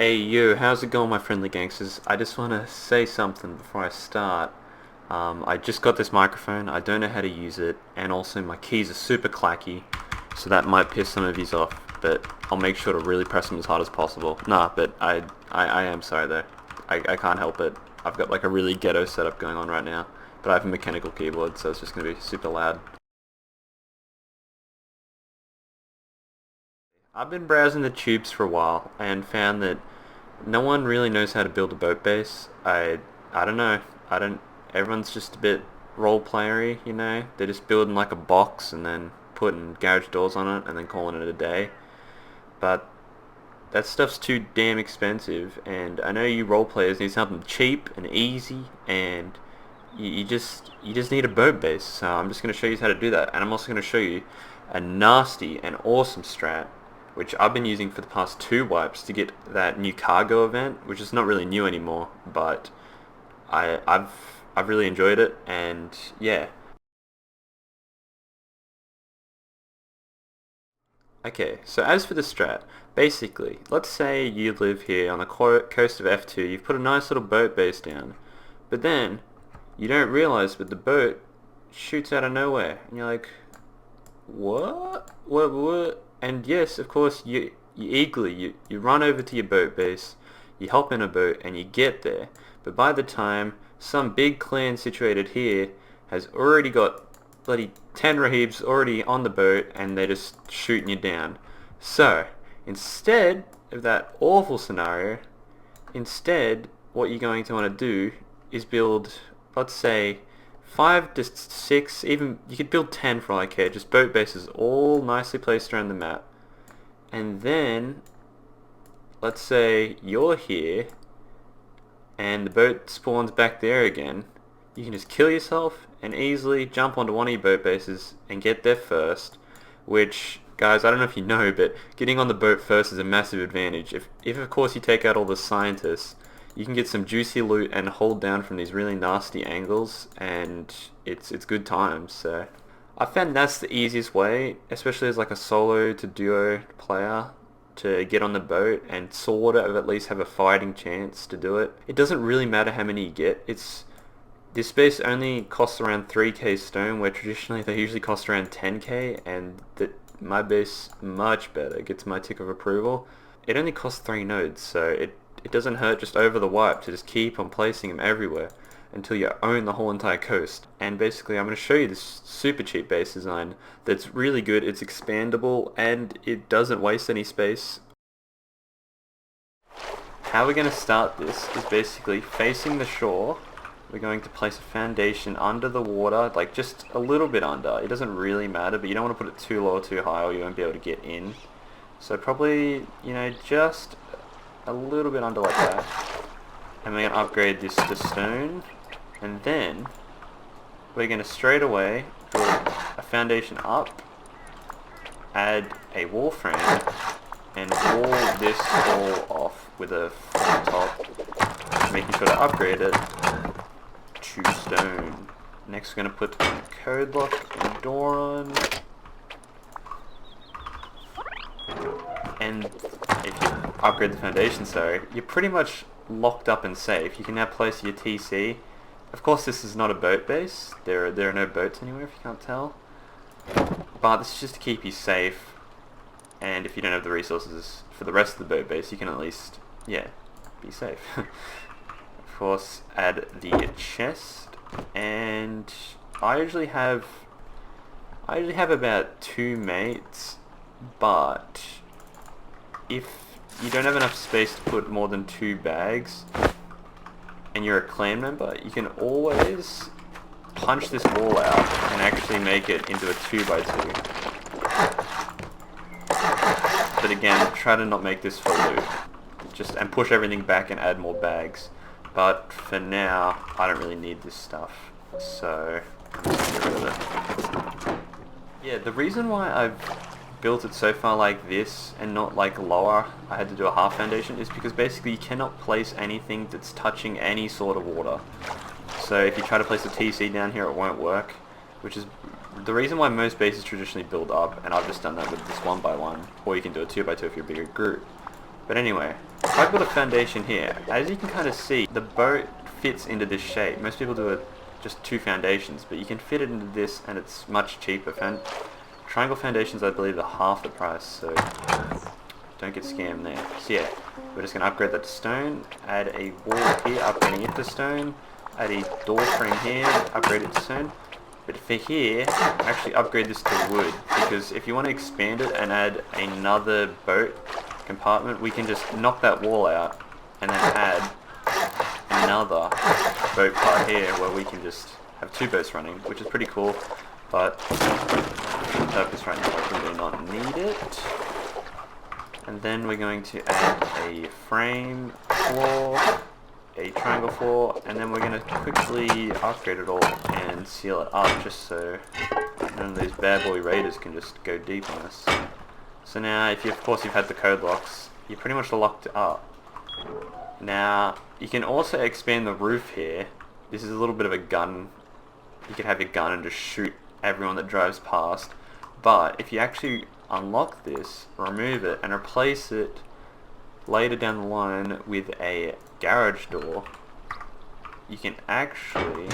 Hey yo, how's it going my friendly gangsters? I just want to say something before I start. I just got this microphone, I don't know how to use it, and also my keys are super clacky, so that might piss some of yous off, but I'll make sure to really press them as hard as possible. Nah, but I am sorry though. I can't help it. I've got like a really ghetto setup going on right now, but I have a mechanical keyboard, so it's just going to be super loud. I've been browsing the tubes for a while and found that no one really knows how to build a boat base. I don't know. I don't. Everyone's just a bit role playery, you know. They're just building like a box and then putting garage doors on it and then calling it a day. But that stuff's too damn expensive. And I know you role players need something cheap and easy, and you just need a boat base. So I'm just gonna show you how to do that, and I'm also gonna show you a nasty and awesome strat which I've been using for the past two wipes to get that new cargo event, which is not really new anymore, but I've really enjoyed it, and yeah. Okay, so as for the strat, basically, let's say you live here on the coast of F2, you've put a nice little boat base down, but then you don't realize that the boat shoots out of nowhere, and you're like, what? What? And yes, of course, you eagerly, you run over to your boat base, you hop in a boat, and you get there. But by the time some big clan situated here has already got bloody 10 rahibs already on the boat, and they're just shooting you down. So, instead of that awful scenario, instead, what you're going to want to do is build, let's say, 5 to 6, even you could build 10 for all I care, just boat bases all nicely placed around the map. And then, let's say you're here, and the boat spawns back there again. You can just kill yourself and easily jump onto one of your boat bases and get there first, which, guys, I don't know if you know, but getting on the boat first is a massive advantage. If of course you take out all the scientists, you can get some juicy loot and hold down from these really nasty angles, and it's good times. So I found that's the easiest way, especially as like a solo to duo player, to get on the boat and sort of at least have a fighting chance to do it. It doesn't really matter how many you get. This base only costs around 3k stone, where traditionally they usually cost around 10k, and my base much better, gets my tick of approval. It only costs 3 nodes, so it doesn't hurt just over the wipe to just keep on placing them everywhere until you own the whole entire coast. And basically I'm going to show you this super cheap base design that's really good, it's expandable, and it doesn't waste any space. How we're going to start this is basically facing the shore. We're going to place a foundation under the water, like just a little bit under. It doesn't really matter, but you don't want to put it too low or too high or you won't be able to get in. So probably, you know, just a little bit under like that. And we're going to upgrade this to stone. And then we're going to straight away build a foundation up, add a wall frame, and wall this all off with a flat top, making sure to upgrade it to stone. Next we're going to put a code lock and door on. And if you upgrade the foundation, so you're pretty much locked up and safe. You can now place your TC. Of course, this is not a boat base. There are no boats anywhere, if you can't tell. But this is just to keep you safe. And if you don't have the resources for the rest of the boat base, you can at least, yeah, be safe. Of course, add the chest. And I usually have about 2 mates, but if you don't have enough space to put more than 2 bags and you're a clan member, you can always punch this wall out and actually make it into a 2x2. But again, try to not make this for loot. And push everything back and add more bags. But for now, I don't really need this stuff, so I'm just gonna get rid of it. Yeah, the reason why I've built it so far like this and not like lower, I had to do a half foundation, is because basically you cannot place anything that's touching any sort of water. So if you try to place a TC down here, it won't work, which is the reason why most bases traditionally build up, and I've just done that with this 1x1, or you can do a 2x2 if you're a bigger group. But anyway, if I put a foundation here, as you can kind of see, the boat fits into this shape. Most people do just 2 foundations, but you can fit it into this and it's much cheaper. Triangle foundations, I believe, are half the price, so don't get scammed there. So yeah, we're just going to upgrade that to stone, add a wall here, upgrading it to stone, add a door frame here, upgrade it to stone. But for here, actually upgrade this to wood, because if you want to expand it and add another boat compartment, we can just knock that wall out and then add another boat part here where we can just have 2 boats running, which is pretty cool, but for the purpose right now I do not need it. And then we're going to add a frame floor, a triangle floor, and then we're going to quickly upgrade it all and seal it up just so none of these bad boy raiders can just go deep on us. So now, if you, of course you've had the code locks, you're pretty much locked up. Now, you can also expand the roof here. This is a little bit of a gun. You can have your gun and just shoot everyone that drives past. But if you actually unlock this, remove it, and replace it later down the line with a garage door, you can actually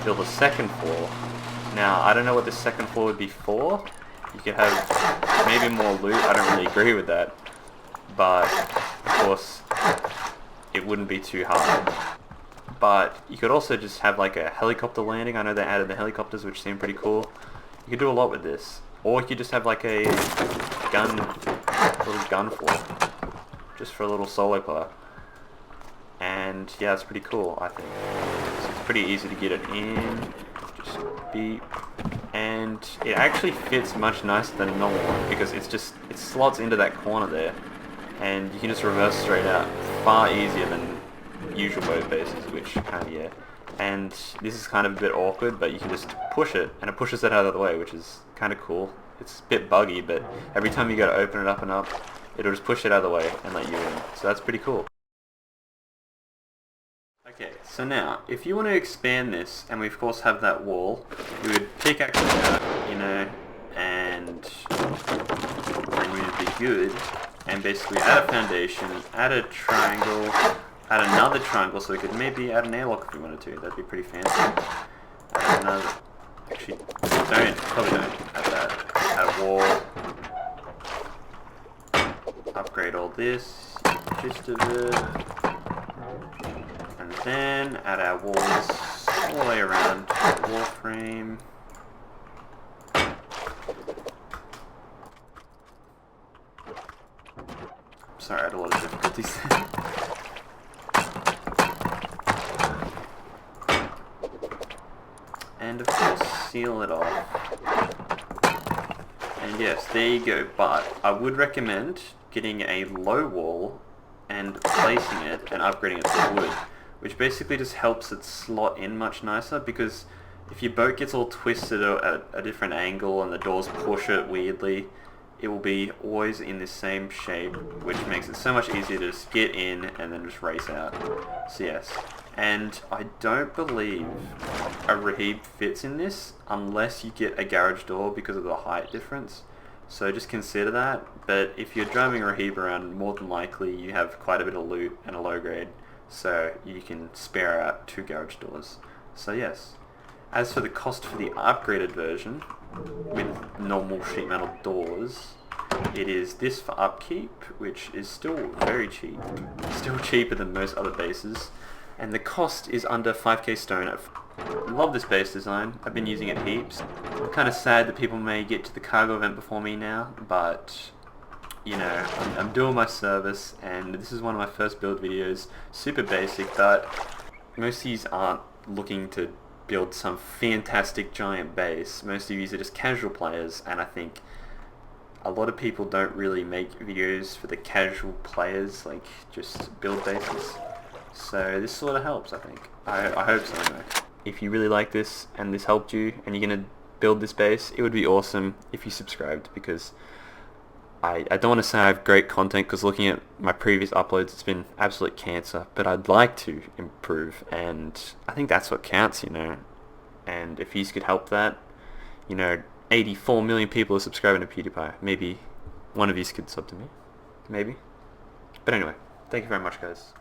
build a second floor. Now, I don't know what the second floor would be for. You could have maybe more loot. I don't really agree with that, but of course it wouldn't be too hard. But you could also just have like a helicopter landing. I know they added the helicopters, which seem pretty cool. You could do a lot with this, or you could just have like a little gun floor, just for a little solo player. And yeah, it's pretty cool, I think. So it's pretty easy to get it in. Just beep. And it actually fits much nicer than a normal one, because it slots into that corner there, and you can just reverse straight out far easier than usual boat bases, which kind of, yeah. And this is kind of a bit awkward, but you can just push it, and it pushes it out of the way, which is kind of cool. It's a bit buggy, but every time you go to open it up and up, it'll just push it out of the way and let you in. So that's pretty cool. Okay, so now, if you want to expand this, and we of course have that wall, we would pickaxe it out, you know, and remove the good, and basically add a foundation, add a triangle, add another triangle, so we could maybe add an airlock if we wanted to. That'd be pretty fancy. Add another, actually, probably don't add that. Add a wall. Upgrade all this, gist of it. And then add our walls all the way around the wall frame. Sorry, I had a lot of difficulties there. And of course, seal it off. And yes, there you go, but I would recommend getting a low wall and placing it and upgrading it to wood, which basically just helps it slot in much nicer, because if your boat gets all twisted at a different angle and the doors push it weirdly, it will be always in this same shape, which makes it so much easier to just get in and then just race out. So yes, and I don't believe a Rahib fits in this unless you get a garage door because of the height difference. So just consider that, but if you're driving a Rahib around, more than likely you have quite a bit of loot and a low grade, so you can spare out 2 garage doors. So yes. As for the cost for the upgraded version, with normal sheet metal doors, it is this for upkeep, which is still very cheap. Still cheaper than most other bases. And the cost is under 5k stone. I love this base design. I've been using it heaps. I'm kind of sad that people may get to the cargo event before me now, but you know, I'm doing my service, and this is one of my first build videos. Super basic, but most of these aren't looking to build some fantastic giant base. Most of these are just casual players, and I think a lot of people don't really make videos for the casual players, like just build bases. So this sort of helps, I think. I hope so anyway. If you really like this and this helped you and you're going to build this base, it would be awesome if you subscribed, because I don't want to say I have great content, because looking at my previous uploads, it's been absolute cancer, but I'd like to improve, and I think that's what counts, you know. And if you could help that, you know, 84 million people are subscribing to PewDiePie. Maybe one of you could sub to me. Maybe. But anyway, Thank you very much, guys.